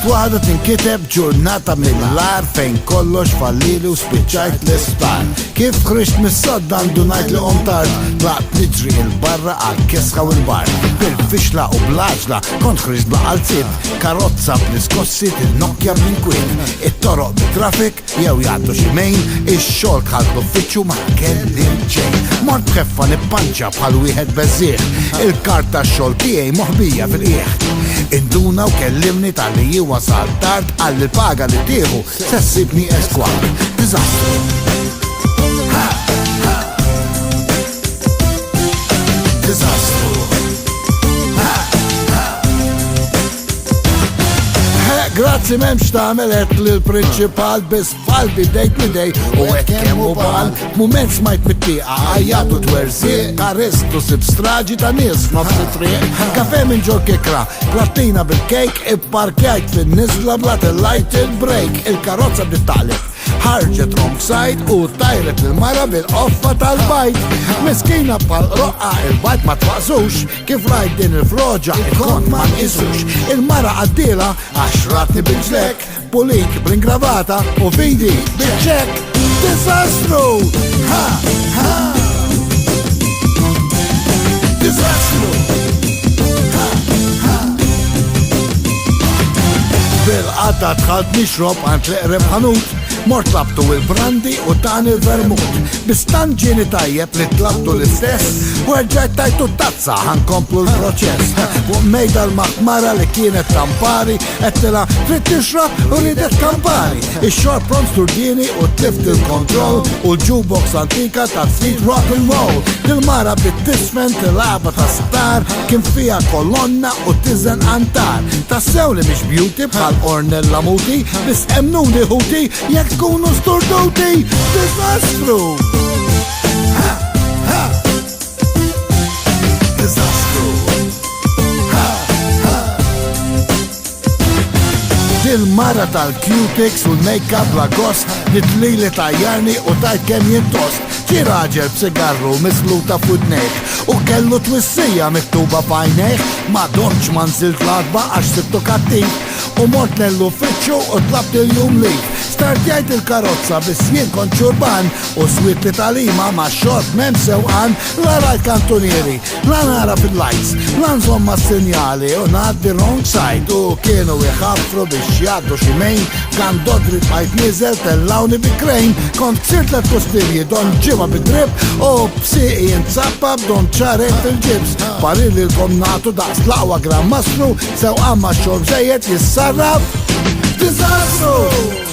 Kienet waħda tinkiteb ġurnata mill-lar fejn kollox fallili u spiċċajt l-isptar. Kif krist mis-sodda għandu najt li tard, tlaqt niġri il-barra għal-kesħa u l-bar. Bil-fixla u blaġla kont krist blaqalzit, karozza bl-iskossi til-nokja bl-inkwiet. It-toroq bit-trafik jew jgħaddu ximejn, ix-xogħol bħal uffiċċju ma kellim ġejn. Mort bħeffa nippanċa bħal wieħed beżieħ, il-karta x-xogħol tiegħi moħbija fil-qiegħ. Induna u kellimni tal-li jiwasal tard għall paga li tieħu se ssibni eskwar. Diżastru. Diżastru. Grazzi memx tamel et li l-prinċipal bis falbi dejt midej u għek kemmu bal. Moment smajt mit-tiqa għajjatu twerzi, karristu sib straġi ta' nis f'nofs it-triq. Kafe minn ġo kikra, plattina bil-kejk, ipparkjajt fin-nizla blat il-light il-break. Il-karozza bit-talib ħarġet wrong side u tajret il-mara bil-offa tal-bajt. Meskina pal roqqa il-bajt ma twaqsux, kif rajt din il-froġa il-kont ma nqisux. Il-mara għaddila għaxratni bil-ġlek, pulik bl-ingravata u vidi bil-ċek. Disastru! Ha! Ha! Disastru! Bil-qadda tħalt nixrob għand l-eqreb ħanut, mort tlabtu il-brandi u tan il-vermut. Bistanġini tajjeb li tlabtu l-istess, u rġajt tajtu tazza ħankomplu l-proċess. Fuq mejda l-maħmara li kienet tampari, ettila trid tixrab u ridet kampari. Ix-xorb pront sturdini u tlift il-kontroll u l-jukebox antika ta' street rock and roll. Il-mara bit-tisfen tilaba ta' star, kien fija kolonna u tizen antar. Tassew li mhix beauty bħal Ornella Muti, bis emnuni ħuti jekk tkunu sturduti. Disastru! Ha! Ha! Disastru! Ha! Ha! Dil-mara tal-cutics u l-make-up la gost nitlili tajjarni u tajt kem jintost. Ġi raġel b'sigarru misluta f'udnejk u kellu twissija miktuba f'għajnejk, ma donċ ma nżilt l-adba għax sibtu kattiv u mort nell-uffiċċju u tlabt il-jum li. Startjajt il-karozza bis jien kont ċurban u swit li talima ma xort mem sewqan, lara l-kantonieri, la nara fil-lights, la nżomma s-sinjali u naddi wrong side u kienu iħaffru biex jaddu ximejn, kan dodri tbajt nizel tellawni bikrejn, kont sirt l-kustilji don ġiba bidrib u b'siqi jinsappa b'don ċaret il-ġibs. Parili l-komnatu daqs laqwa gran masru, sewqan ma xorb zejet jissarraf. Disastru!